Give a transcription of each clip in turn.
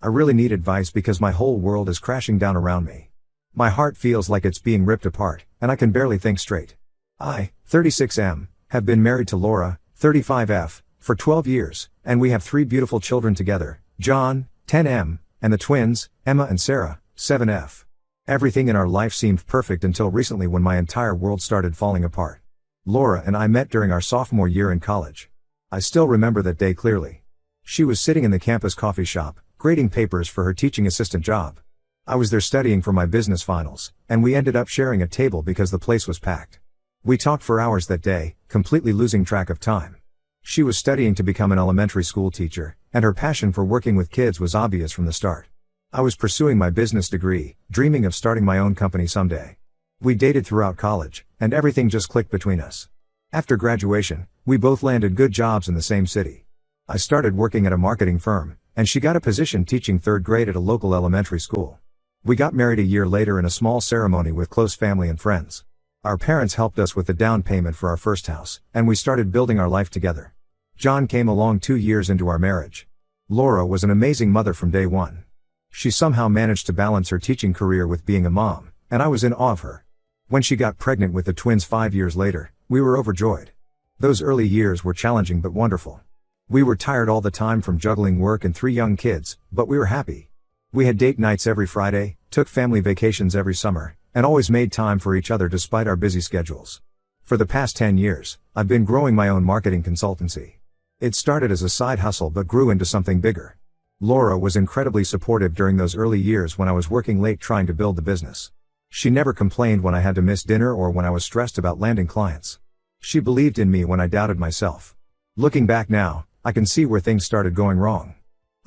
I really need advice because my whole world is crashing down around me. My heart feels like it's being ripped apart, and I can barely think straight. I, 36M, have been married to Laura, 35F, for 12 years, and we have 3 beautiful children together, John, 10M, and the twins, Emma and Sarah, 7F. Everything in our life seemed perfect until recently when my entire world started falling apart. Laura and I met during our sophomore year in college. I still remember that day clearly. She was sitting in the campus coffee shop, grading papers for her teaching assistant job. I was there studying for my business finals, and we ended up sharing a table because the place was packed. We talked for hours that day, completely losing track of time. She was studying to become an elementary school teacher, and her passion for working with kids was obvious from the start. I was pursuing my business degree, dreaming of starting my own company someday. We dated throughout college, and everything just clicked between us. After graduation, we both landed good jobs in the same city. I started working at a marketing firm, and she got a position teaching 3rd grade at a local elementary school. We got married a year later in a small ceremony with close family and friends. Our parents helped us with the down payment for our first house, and we started building our life together. John came along 2 years into our marriage. Laura was an amazing mother from day one. She somehow managed to balance her teaching career with being a mom, and I was in awe of her. When she got pregnant with the twins 5 years later, we were overjoyed. Those early years were challenging but wonderful. We were tired all the time from juggling work and 3 young kids, but we were happy. We had date nights every Friday, took family vacations every summer, and always made time for each other despite our busy schedules. For the past 10 years, I've been growing my own marketing consultancy. It started as a side hustle but grew into something bigger. Laura was incredibly supportive during those early years when I was working late trying to build the business. She never complained when I had to miss dinner or when I was stressed about landing clients. She believed in me when I doubted myself. Looking back now, I can see where things started going wrong.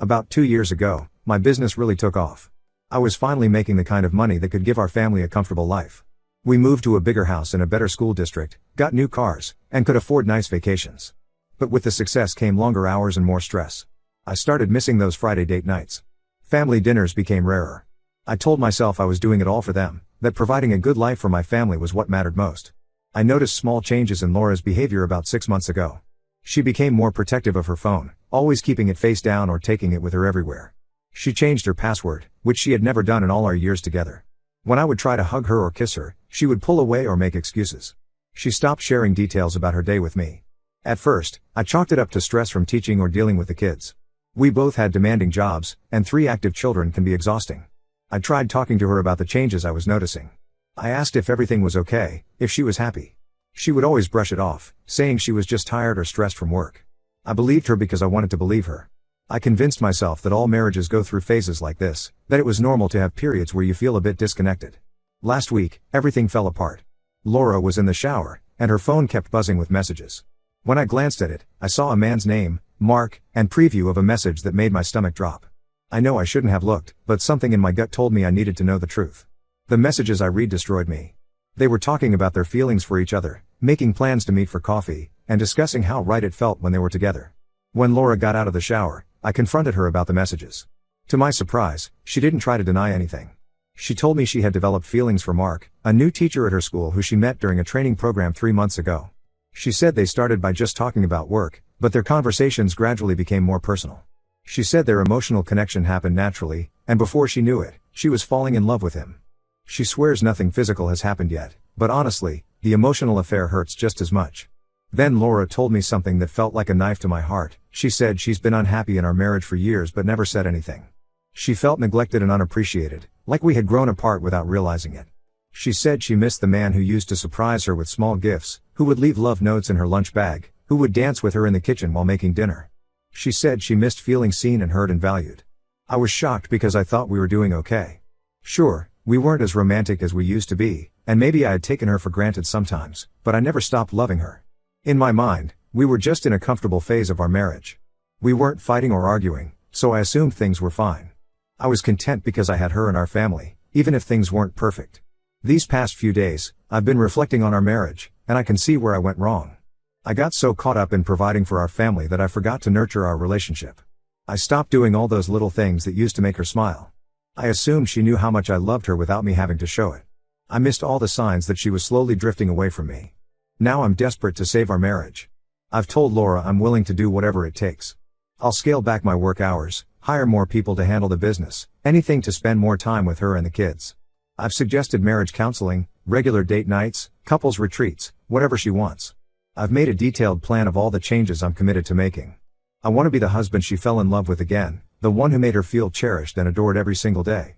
About 2 years ago, my business really took off. I was finally making the kind of money that could give our family a comfortable life. We moved to a bigger house in a better school district, got new cars, and could afford nice vacations. But with the success came longer hours and more stress. I started missing those Friday date nights. Family dinners became rarer. I told myself I was doing it all for them, that providing a good life for my family was what mattered most. I noticed small changes in Laura's behavior about 6 months ago. She became more protective of her phone, always keeping it face down or taking it with her everywhere. She changed her password, which she had never done in all our years together. When I would try to hug her or kiss her, she would pull away or make excuses. She stopped sharing details about her day with me. At first, I chalked it up to stress from teaching or dealing with the kids. We both had demanding jobs, and 3 active children can be exhausting. I tried talking to her about the changes I was noticing. I asked if everything was okay, if she was happy. She would always brush it off, saying she was just tired or stressed from work. I believed her because I wanted to believe her. I convinced myself that all marriages go through phases like this, that it was normal to have periods where you feel a bit disconnected. Last week, everything fell apart. Laura was in the shower, and her phone kept buzzing with messages. When I glanced at it, I saw a man's name, Mark, and preview of a message that made my stomach drop. I know I shouldn't have looked, but something in my gut told me I needed to know the truth. The messages I read destroyed me. They were talking about their feelings for each other, making plans to meet for coffee, and discussing how right it felt when they were together. When Laura got out of the shower, I confronted her about the messages. To my surprise, she didn't try to deny anything. She told me she had developed feelings for Mark, a new teacher at her school who she met during a training program 3 months ago. She said they started by just talking about work, but their conversations gradually became more personal. She said their emotional connection happened naturally, and before she knew it, she was falling in love with him. She swears nothing physical has happened yet, but honestly, the emotional affair hurts just as much. Then Laura told me something that felt like a knife to my heart. She said she's been unhappy in our marriage for years but never said anything. She felt neglected and unappreciated, like we had grown apart without realizing it. She said she missed the man who used to surprise her with small gifts, who would leave love notes in her lunch bag, who would dance with her in the kitchen while making dinner. She said she missed feeling seen and heard and valued. I was shocked because I thought we were doing okay. Sure, we weren't as romantic as we used to be, and maybe I had taken her for granted sometimes, but I never stopped loving her. In my mind, we were just in a comfortable phase of our marriage. We weren't fighting or arguing, so I assumed things were fine. I was content because I had her and our family, even if things weren't perfect. These past few days, I've been reflecting on our marriage, and I can see where I went wrong. I got so caught up in providing for our family that I forgot to nurture our relationship. I stopped doing all those little things that used to make her smile. I assumed she knew how much I loved her without me having to show it. I missed all the signs that she was slowly drifting away from me. Now I'm desperate to save our marriage. I've told Laura I'm willing to do whatever it takes. I'll scale back my work hours, hire more people to handle the business, anything to spend more time with her and the kids. I've suggested marriage counseling, regular date nights, couples retreats, whatever she wants. I've made a detailed plan of all the changes I'm committed to making. I want to be the husband she fell in love with again, the one who made her feel cherished and adored every single day.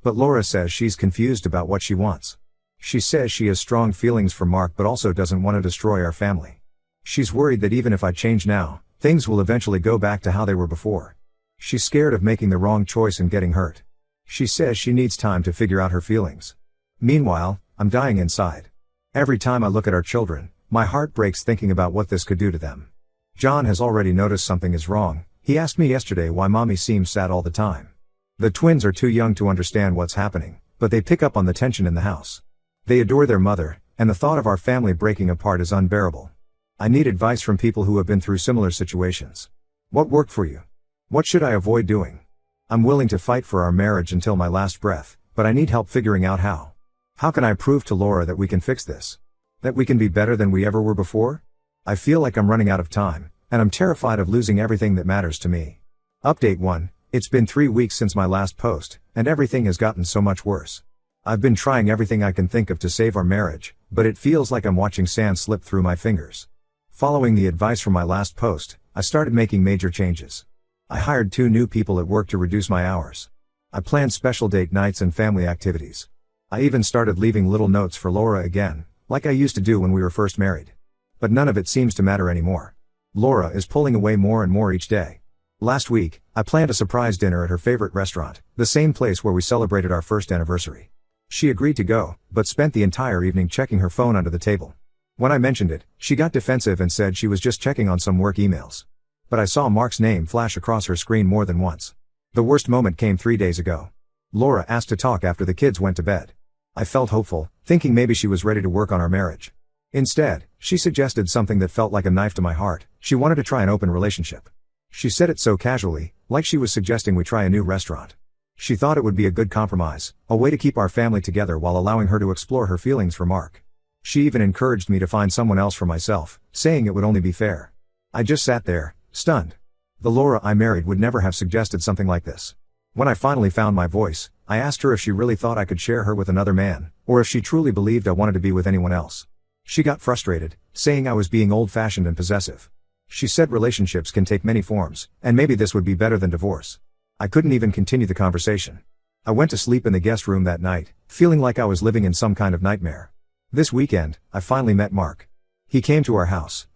But Laura says she's confused about what she wants. She says she has strong feelings for Mark but also doesn't want to destroy our family. She's worried that even if I change now, things will eventually go back to how they were before. She's scared of making the wrong choice and getting hurt. She says she needs time to figure out her feelings. Meanwhile, I'm dying inside. Every time I look at our children, my heart breaks thinking about what this could do to them. John has already noticed something is wrong. He asked me yesterday why mommy seems sad all the time. The twins are too young to understand what's happening, but they pick up on the tension in the house. They adore their mother, and the thought of our family breaking apart is unbearable. I need advice from people who have been through similar situations. What worked for you? What should I avoid doing? I'm willing to fight for our marriage until my last breath, but I need help figuring out how. How can I prove to Laura that we can fix this? That we can be better than we ever were before? I feel like I'm running out of time, and I'm terrified of losing everything that matters to me. Update 1. It's been 3 weeks since my last post, and everything has gotten so much worse. I've been trying everything I can think of to save our marriage, but it feels like I'm watching sand slip through my fingers. Following the advice from my last post, I started making major changes. I hired 2 new people at work to reduce my hours. I planned special date nights and family activities. I even started leaving little notes for Laura again, like I used to do when we were first married. But none of it seems to matter anymore. Laura is pulling away more and more each day. Last week, I planned a surprise dinner at her favorite restaurant, the same place where we celebrated our first anniversary. She agreed to go, but spent the entire evening checking her phone under the table. When I mentioned it, she got defensive and said she was just checking on some work emails. But I saw Mark's name flash across her screen more than once. The worst moment came 3 days ago. Laura asked to talk after the kids went to bed. I felt hopeful, thinking maybe she was ready to work on our marriage. Instead, she suggested something that felt like a knife to my heart. She wanted to try an open relationship. She said it so casually, like she was suggesting we try a new restaurant. She thought it would be a good compromise, a way to keep our family together while allowing her to explore her feelings for Mark. She even encouraged me to find someone else for myself, saying it would only be fair. I just sat there, stunned. The Laura I married would never have suggested something like this. When I finally found my voice, I asked her if she really thought I could share her with another man, or if she truly believed I wanted to be with anyone else. She got frustrated, saying I was being old-fashioned and possessive. She said relationships can take many forms, and maybe this would be better than divorce. I couldn't even continue the conversation. I went to sleep in the guest room that night, feeling like I was living in some kind of nightmare. This weekend, I finally met Mark. He came to our house,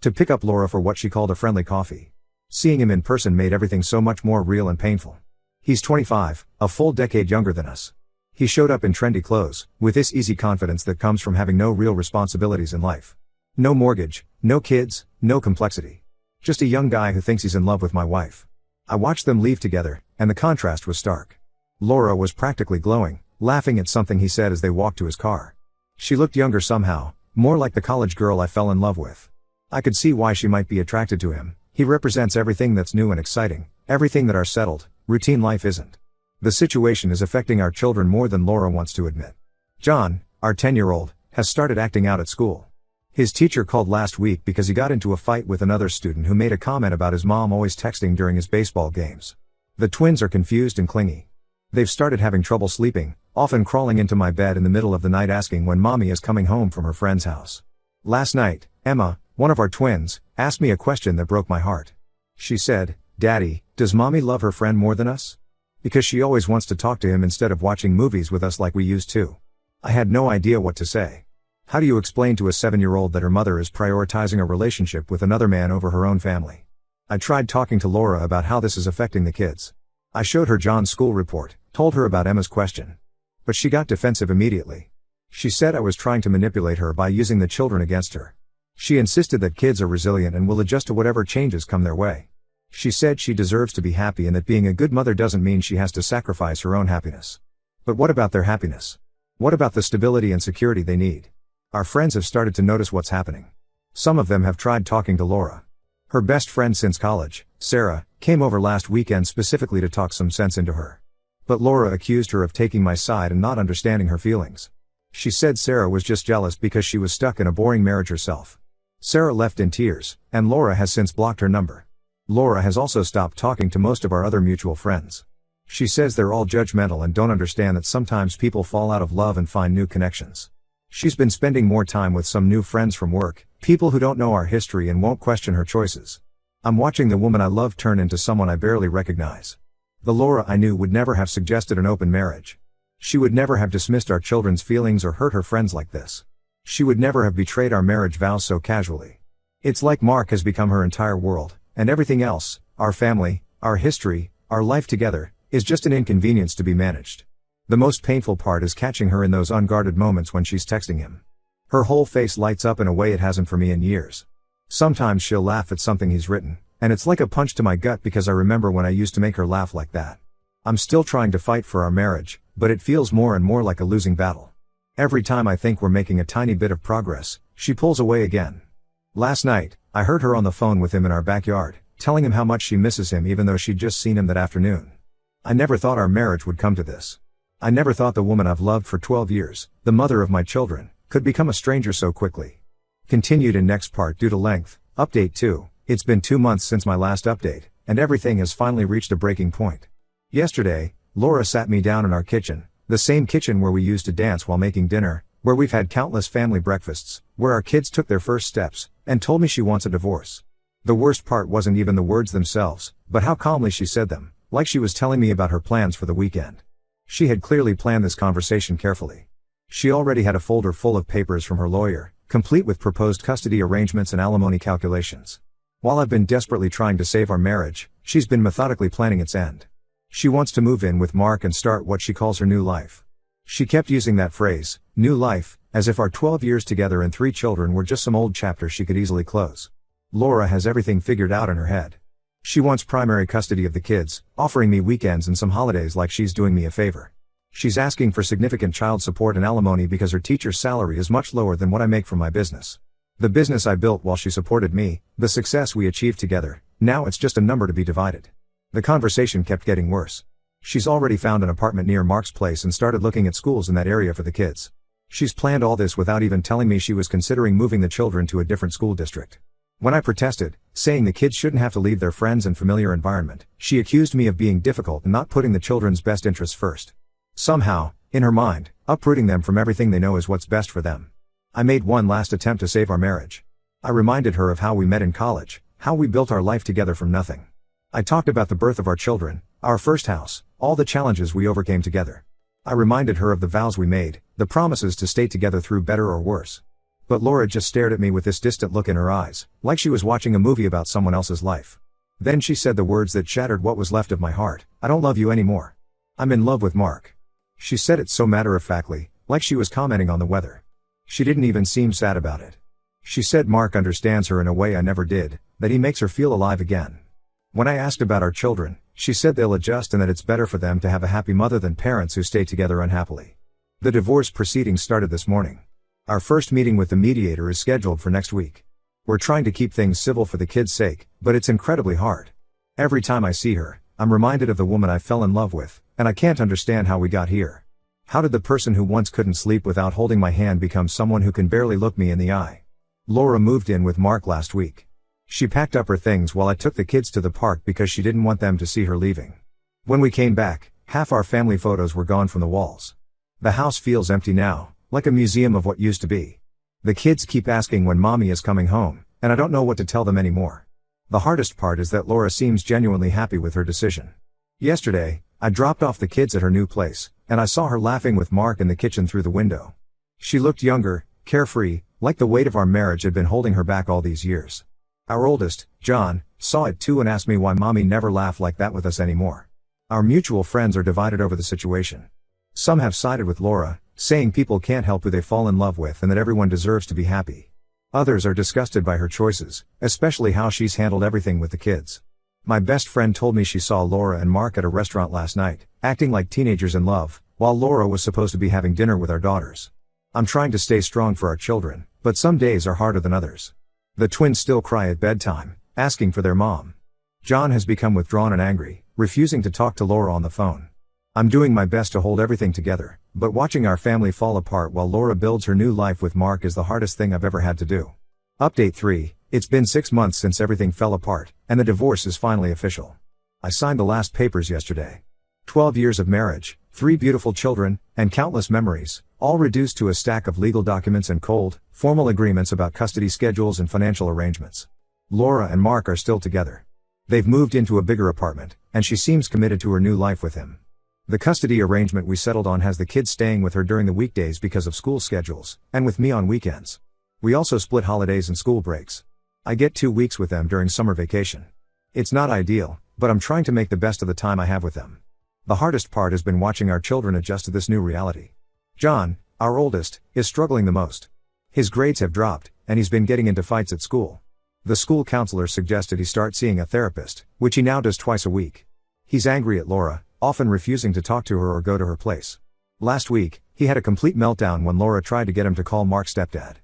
to pick up Laura for what she called a friendly coffee. Seeing him in person made everything so much more real and painful. He's 25, a full decade younger than us. He showed up in trendy clothes, with this easy confidence that comes from having no real responsibilities in life. No mortgage, no kids, no complexity. Just a young guy who thinks he's in love with my wife. I watched them leave together, and the contrast was stark. Laura was practically glowing, laughing at something he said as they walked to his car. She looked younger somehow, more like the college girl I fell in love with. I could see why she might be attracted to him. He represents everything that's new and exciting, everything that our settled, routine life isn't. The situation is affecting our children more than Laura wants to admit. John, our 10-year-old, has started acting out at school. His teacher called last week because he got into a fight with another student who made a comment about his mom always texting during his baseball games. The twins are confused and clingy. They've started having trouble sleeping, often crawling into my bed in the middle of the night asking when mommy is coming home from her friend's house. Last night, Emma, one of our twins, asked me a question that broke my heart. She said, "Daddy, does mommy love her friend more than us? Because she always wants to talk to him instead of watching movies with us like we used to." I had no idea what to say. How do you explain to a 7-year-old that her mother is prioritizing a relationship with another man over her own family? I tried talking to Laura about how this is affecting the kids. I showed her John's school report, told her about Emma's question. But she got defensive immediately. She said I was trying to manipulate her by using the children against her. She insisted that kids are resilient and will adjust to whatever changes come their way. She said she deserves to be happy and that being a good mother doesn't mean she has to sacrifice her own happiness. But what about their happiness? What about the stability and security they need? Our friends have started to notice what's happening. Some of them have tried talking to Laura. Her best friend since college, Sarah, came over last weekend specifically to talk some sense into her. But Laura accused her of taking my side and not understanding her feelings. She said Sarah was just jealous because she was stuck in a boring marriage herself. Sarah left in tears, and Laura has since blocked her number. Laura has also stopped talking to most of our other mutual friends. She says they're all judgmental and don't understand that sometimes people fall out of love and find new connections. She's been spending more time with some new friends from work, people who don't know our history and won't question her choices. I'm watching the woman I love turn into someone I barely recognize. The Laura I knew would never have suggested an open marriage. She would never have dismissed our children's feelings or hurt her friends like this. She would never have betrayed our marriage vows so casually. It's like Mark has become her entire world, and everything else, our family, our history, our life together, is just an inconvenience to be managed. The most painful part is catching her in those unguarded moments when she's texting him. Her whole face lights up in a way it hasn't for me in years. Sometimes she'll laugh at something he's written, and it's like a punch to my gut because I remember when I used to make her laugh like that. I'm still trying to fight for our marriage, but it feels more and more like a losing battle. Every time I think we're making a tiny bit of progress, she pulls away again. Last night, I heard her on the phone with him in our backyard, telling him how much she misses him even though she'd just seen him that afternoon. I never thought our marriage would come to this. I never thought the woman I've loved for 12 years, the mother of my children, could become a stranger so quickly. Continued in next part due to length. Update 2. It's been 2 months since my last update, and everything has finally reached a breaking point. Yesterday, Laura sat me down in our kitchen, the same kitchen where we used to dance while making dinner, where we've had countless family breakfasts, where our kids took their first steps, and told me she wants a divorce. The worst part wasn't even the words themselves, but how calmly she said them, like she was telling me about her plans for the weekend. She had clearly planned this conversation carefully. She already had a folder full of papers from her lawyer, complete with proposed custody arrangements and alimony calculations. While I've been desperately trying to save our marriage, she's been methodically planning its end. She wants to move in with Mark and start what she calls her new life. She kept using that phrase, new life, as if our 12 years together and 3 children were just some old chapter she could easily close. Laura has everything figured out in her head. She wants primary custody of the kids, offering me weekends and some holidays like she's doing me a favor. She's asking for significant child support and alimony because her teacher's salary is much lower than what I make from my business. The business I built while she supported me, the success we achieved together, now it's just a number to be divided. The conversation kept getting worse. She's already found an apartment near Mark's place and started looking at schools in that area for the kids. She's planned all this without even telling me she was considering moving the children to a different school district. When I protested, saying the kids shouldn't have to leave their friends and familiar environment, she accused me of being difficult and not putting the children's best interests first. Somehow, in her mind, uprooting them from everything they know is what's best for them. I made one last attempt to save our marriage. I reminded her of how we met in college, how we built our life together from nothing. I talked about the birth of our children, our first house, all the challenges we overcame together. I reminded her of the vows we made, the promises to stay together through better or worse. But Laura just stared at me with this distant look in her eyes, like she was watching a movie about someone else's life. Then she said the words that shattered what was left of my heart, I don't love you anymore. I'm in love with Mark. She said it so matter-of-factly, like she was commenting on the weather. She didn't even seem sad about it. She said Mark understands her in a way I never did, that he makes her feel alive again. When I asked about our children, she said they'll adjust and that it's better for them to have a happy mother than parents who stay together unhappily. The divorce proceedings started this morning. Our first meeting with the mediator is scheduled for next week. We're trying to keep things civil for the kids' sake, but it's incredibly hard. Every time I see her, I'm reminded of the woman I fell in love with, and I can't understand how we got here. How did the person who once couldn't sleep without holding my hand become someone who can barely look me in the eye? Laura moved in with Mark last week. She packed up her things while I took the kids to the park because she didn't want them to see her leaving. When we came back, half our family photos were gone from the walls. The house feels empty now, like a museum of what used to be. The kids keep asking when mommy is coming home, and I don't know what to tell them anymore. The hardest part is that Laura seems genuinely happy with her decision. Yesterday, I dropped off the kids at her new place, and I saw her laughing with Mark in the kitchen through the window. She looked younger, carefree, like the weight of our marriage had been holding her back all these years. Our oldest, John, saw it too and asked me why mommy never laughed like that with us anymore. Our mutual friends are divided over the situation. Some have sided with Laura, saying people can't help who they fall in love with and that everyone deserves to be happy. Others are disgusted by her choices, especially how she's handled everything with the kids. My best friend told me she saw Laura and Mark at a restaurant last night, acting like teenagers in love, while Laura was supposed to be having dinner with our daughters. I'm trying to stay strong for our children, but some days are harder than others. The twins still cry at bedtime, asking for their mom. John has become withdrawn and angry, refusing to talk to Laura on the phone. I'm doing my best to hold everything together, but watching our family fall apart while Laura builds her new life with Mark is the hardest thing I've ever had to do. Update 3. It's been 6 months since everything fell apart, and the divorce is finally official. I signed the last papers yesterday. 12 years of marriage, 3 beautiful children, and countless memories, all reduced to a stack of legal documents and cold, formal agreements about custody schedules and financial arrangements. Laura and Mark are still together. They've moved into a bigger apartment, and she seems committed to her new life with him. The custody arrangement we settled on has the kids staying with her during the weekdays because of school schedules, and with me on weekends. We also split holidays and school breaks. I get 2 weeks with them during summer vacation. It's not ideal, but I'm trying to make the best of the time I have with them. The hardest part has been watching our children adjust to this new reality. John, our oldest, is struggling the most. His grades have dropped, and he's been getting into fights at school. The school counselor suggested he start seeing a therapist, which he now does twice a week. He's angry at Laura, often refusing to talk to her or go to her place. Last week, he had a complete meltdown when Laura tried to get him to call Mark's stepdad.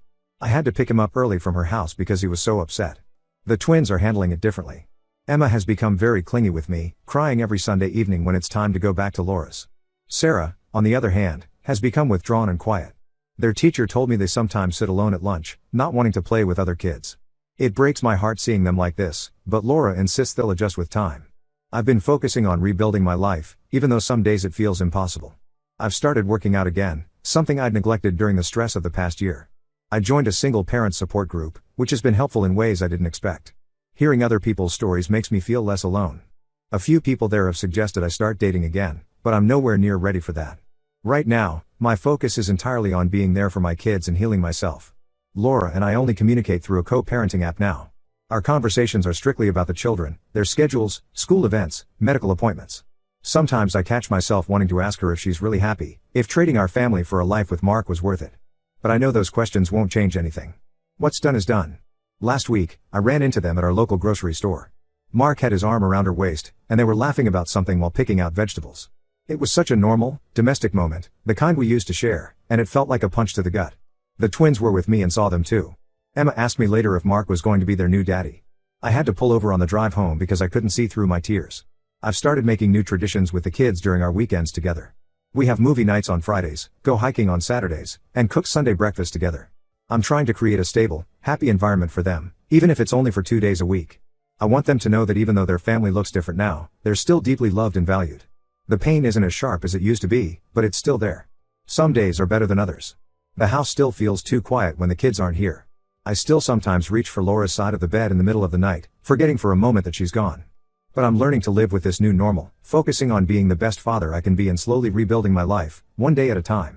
I had to pick him up early from her house because he was so upset. The twins are handling it differently. Emma has become very clingy with me, crying every Sunday evening when it's time to go back to Laura's. Sarah, on the other hand, has become withdrawn and quiet. Their teacher told me they sometimes sit alone at lunch, not wanting to play with other kids. It breaks my heart seeing them like this, but Laura insists they'll adjust with time. I've been focusing on rebuilding my life, even though some days it feels impossible. I've started working out again, something I'd neglected during the stress of the past year. I joined a single parent support group, which has been helpful in ways I didn't expect. Hearing other people's stories makes me feel less alone. A few people there have suggested I start dating again, but I'm nowhere near ready for that. Right now, my focus is entirely on being there for my kids and healing myself. Laura and I only communicate through a co-parenting app now. Our conversations are strictly about the children, their schedules, school events, medical appointments. Sometimes I catch myself wanting to ask her if she's really happy, if trading our family for a life with Mark was worth it. But I know those questions won't change anything. What's done is done. Last week, I ran into them at our local grocery store. Mark had his arm around her waist, and they were laughing about something while picking out vegetables. It was such a normal, domestic moment, the kind we used to share, and it felt like a punch to the gut. The twins were with me and saw them too. Emma asked me later if Mark was going to be their new daddy. I had to pull over on the drive home because I couldn't see through my tears. I've started making new traditions with the kids during our weekends together. We have movie nights on Fridays, go hiking on Saturdays, and cook Sunday breakfast together. I'm trying to create a stable, happy environment for them, even if it's only for 2 days a week. I want them to know that even though their family looks different now, they're still deeply loved and valued. The pain isn't as sharp as it used to be, but it's still there. Some days are better than others. The house still feels too quiet when the kids aren't here. I still sometimes reach for Laura's side of the bed in the middle of the night, forgetting for a moment that she's gone. But I'm learning to live with this new normal, focusing on being the best father I can be and slowly rebuilding my life, one day at a time.